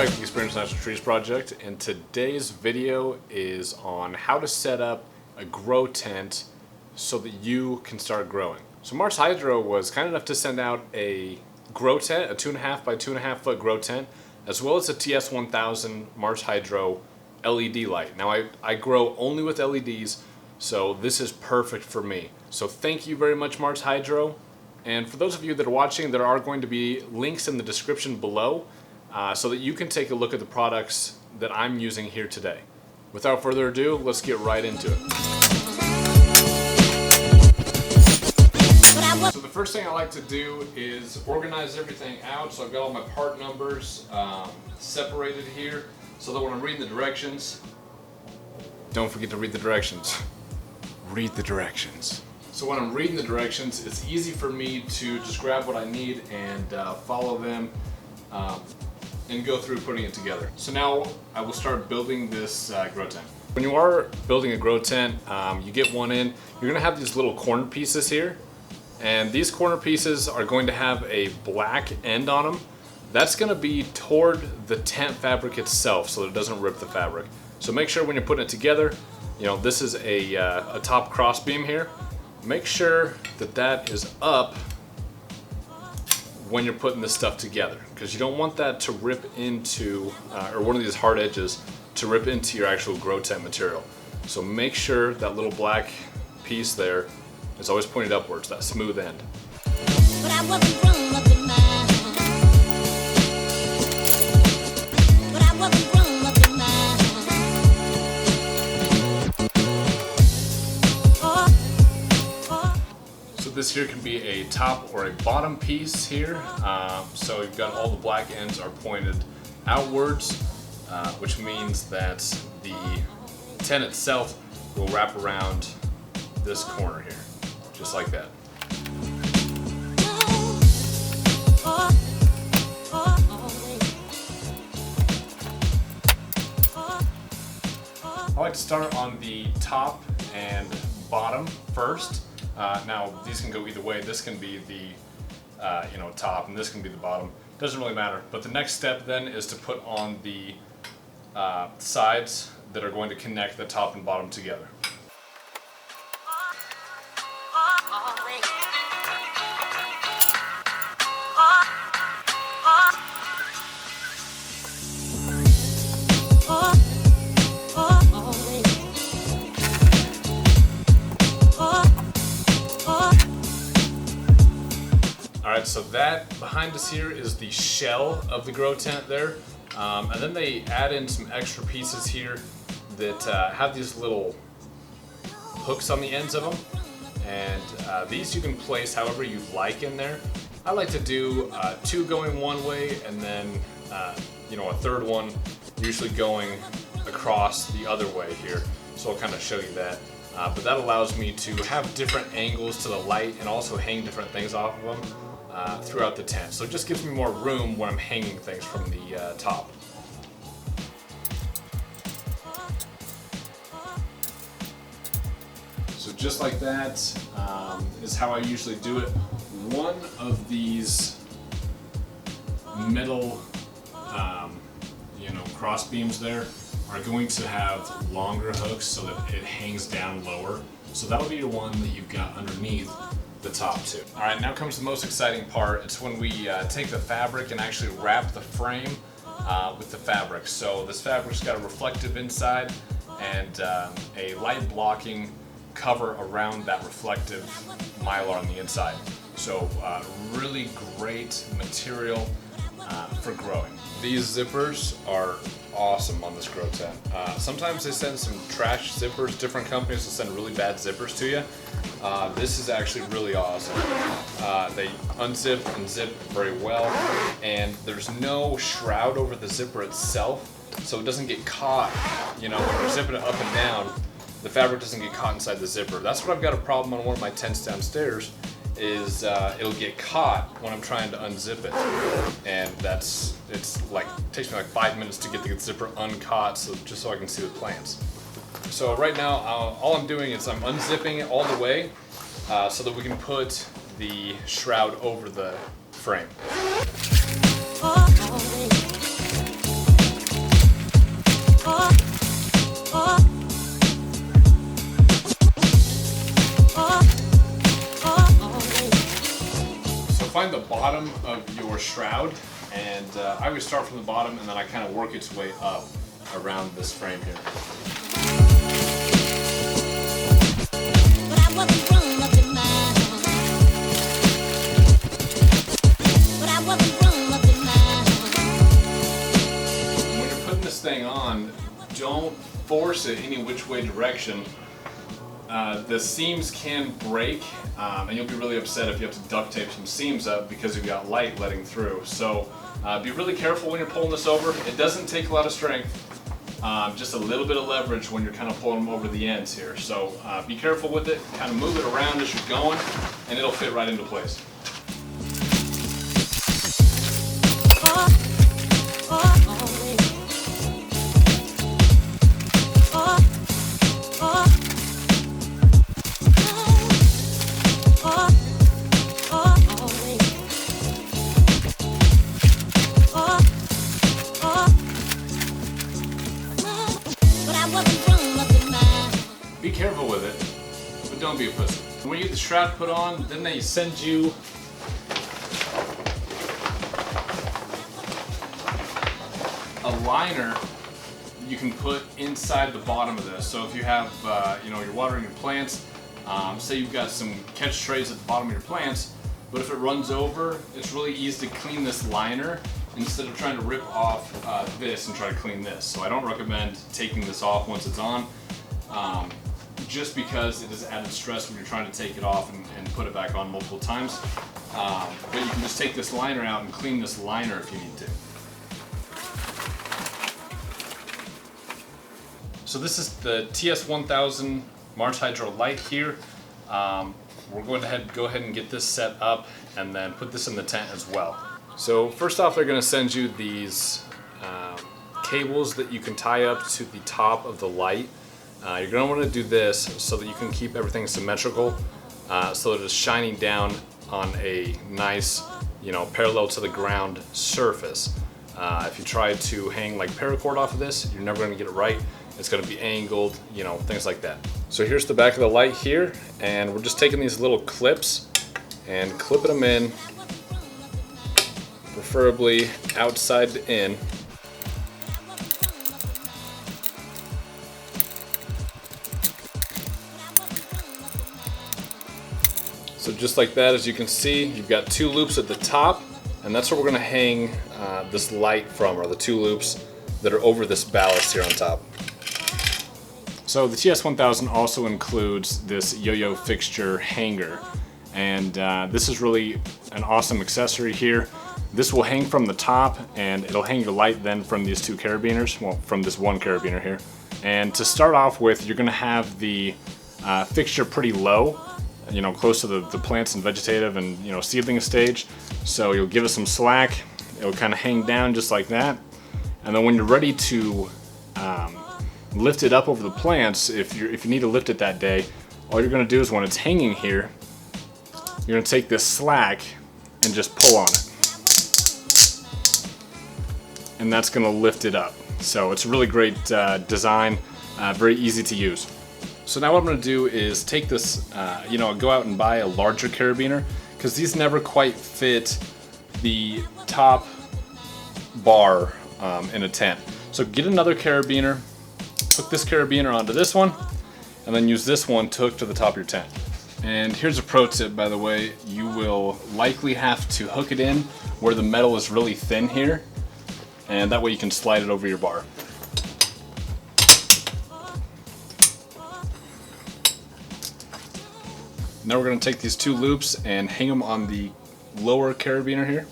back to the Experience Natural Trees Project, and today's video is on how to set up a grow tent so that you can start growing. So Mars Hydro was kind enough to send out a grow tent, a 2.5 by 2.5 foot grow tent, as well as a TS1000 Mars Hydro LED light. Now I grow only with LEDs, so this is perfect for me. So thank you very much, Mars Hydro. And for those of you that are watching, there are going to be links in the description below so that you can take a look at the products that I'm using here today. Without further ado, let's get right into it. So the first thing I like to do is organize everything out. So I've got all my part numbers separated here so that when I'm reading the directions, don't forget to read the directions. Read the directions. So when I'm reading the directions, it's easy for me to just grab what I need and follow them and go through putting it together. So now I will start building this grow tent. When you are building a grow tent, you get one in, you're gonna have these little corner pieces here. And these corner pieces are going to have a black end on them. That's gonna be toward the tent fabric itself so that it doesn't rip the fabric. So make sure when you're putting it together, you know, this is a top cross beam here. Make sure that that is up when you're putting this stuff together, because you don't want that to rip into, or one of these hard edges to rip into your actual grow tent material. So make sure that little black piece there is always pointed upwards, that smooth end. But I wasn't grown up in mind. But I wasn't grown up in mind. So this here can be a top or a bottom piece here. So you've got all the black ends are pointed outwards, which means that the tent itself will wrap around this corner here, just like that. I like to start on the top and bottom first. Now these can go either way. This can be the top, and this can be the bottom. Doesn't really matter. But the next step then is to put on the sides that are going to connect the top and bottom together. Alright, so that behind us here is the shell of the grow tent there. And then they add in some extra pieces here that have these little hooks on the ends of them. And these you can place however you like in there. I like to do two going one way and then a third one usually going across the other way here. So I'll kind of show you that. But that allows me to have different angles to the light and also hang different things off of them throughout the tent. So it just gives me more room when I'm hanging things from the top. So just like that is how I usually do it. One of these metal cross beams there are going to have longer hooks so that it hangs down lower. So that'll be the one that you've got underneath the top two. All right, now comes the most exciting part. It's when we take the fabric and actually wrap the frame with the fabric. So this fabric's got a reflective inside and a light blocking cover around that reflective mylar on the inside. So really great material for growing. These zippers are awesome on this grow tent. Sometimes they send some trash zippers. Different companies will send really bad zippers to you. This is actually really awesome. They unzip and zip very well, and there's no shroud over the zipper itself, so it doesn't get caught. When you're zipping it up and down, the fabric doesn't get caught inside the zipper. That's what I've got a problem on one of my tents downstairs, is it'll get caught when I'm trying to unzip it, and takes me like 5 minutes to get the zipper uncaught, just so I can see the plants. So right now, all I'm doing is I'm unzipping it all the way so that we can put the shroud over the frame. find the bottom of your shroud, and I always start from the bottom and then I kind of work its way up around this frame here. When you're putting this thing on, don't force it any which way direction. The seams can break, and you'll be really upset if you have to duct tape some seams up because you've got light letting through. So be really careful when you're pulling this over. It doesn't take a lot of strength, just a little bit of leverage when you're kind of pulling them over the ends here. So be careful with it, kind of move it around as you're going, and it'll fit right into place. Be careful with it, but don't be a pussy. When you get the shroud put on, then they send you a liner you can put inside the bottom of this. So if you have, you're watering your plants, say you've got some catch trays at the bottom of your plants, but if it runs over, it's really easy to clean this liner instead of trying to rip off this and try to clean this. So I don't recommend taking this off once it's on, just because it is added stress when you're trying to take it off and put it back on multiple times. But you can just take this liner out and clean this liner if you need to. So this is the TS1000 Mars Hydro light here. We're going to go ahead and get this set up and then put this in the tent as well. So first off, they're going to send you these cables that you can tie up to the top of the light. You're going to want to do this so that you can keep everything symmetrical, so that it's shining down on a nice, parallel to the ground surface. If you try to hang like paracord off of this, you're never going to get it right. It's going to be angled, things like that. So here's the back of the light here, and we're just taking these little clips and clipping them in, preferably outside to in. So just like that, as you can see, you've got two loops at the top, and that's where we're going to hang this light from, or the two loops that are over this ballast here on top. So the TS1000 also includes this yo-yo fixture hanger, and this is really an awesome accessory here. This will hang from the top, and it'll hang your light then from these two carabiners, well, from this one carabiner here. And to start off with, you're going to have the fixture pretty low, close to the plants and vegetative and seedling stage. So you'll give it some slack. It'll kind of hang down just like that. And then when you're ready to lift it up over the plants, if you need to lift it that day, all you're going to do is when it's hanging here, you're going to take this slack and just pull on it. And that's going to lift it up. So it's a really great design, very easy to use. So now what I'm going to do is take this, go out and buy a larger carabiner, because these never quite fit the top bar in a tent. So get another carabiner, hook this carabiner onto this one, and then use this one to hook to the top of your tent. And here's a pro tip, by the way. You will likely have to hook it in where the metal is really thin here, and that way you can slide it over your bar. Now we're going to take these two loops and hang them on the lower carabiner here.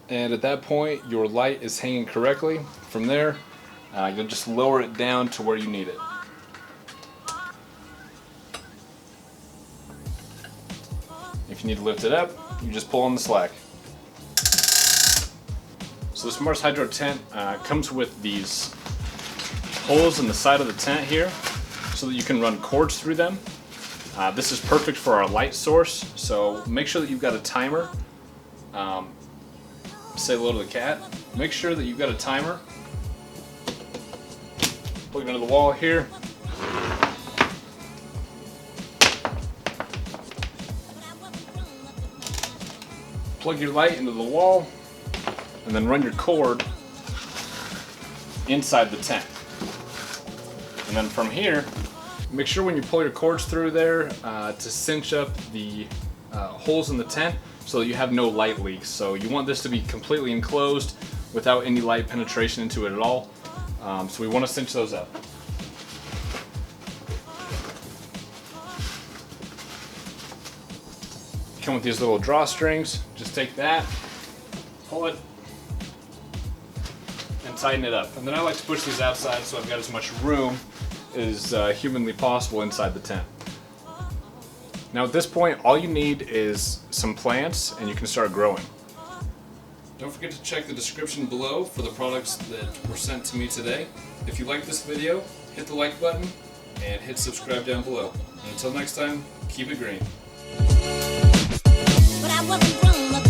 And at that point, your light is hanging correctly. From there, you'll just lower it down to where you need it. If you need to lift it up, you just pull on the slack. So this Mars Hydro tent comes with these holes in the side of the tent here so that you can run cords through them. This is perfect for our light source, so make sure that you've got a timer. Say hello to the cat. Make sure that you've got a timer. Plug it into the wall here. plug your light into the wall, and then run your cord inside the tent. And then from here, make sure when you pull your cords through there to cinch up the holes in the tent so that you have no light leaks. So you want this to be completely enclosed without any light penetration into it at all. So we want to cinch those up. Come with these little drawstrings. Just take that, pull it, and tighten it up. And then I like to push these outside so I've got as much room as humanly possible inside the tent. Now at this point, all you need is some plants and you can start growing. Don't forget to check the description below for the products that were sent to me today. If you like this video, hit the like button and hit subscribe down below. And until next time, keep it green. But I wasn't wrong.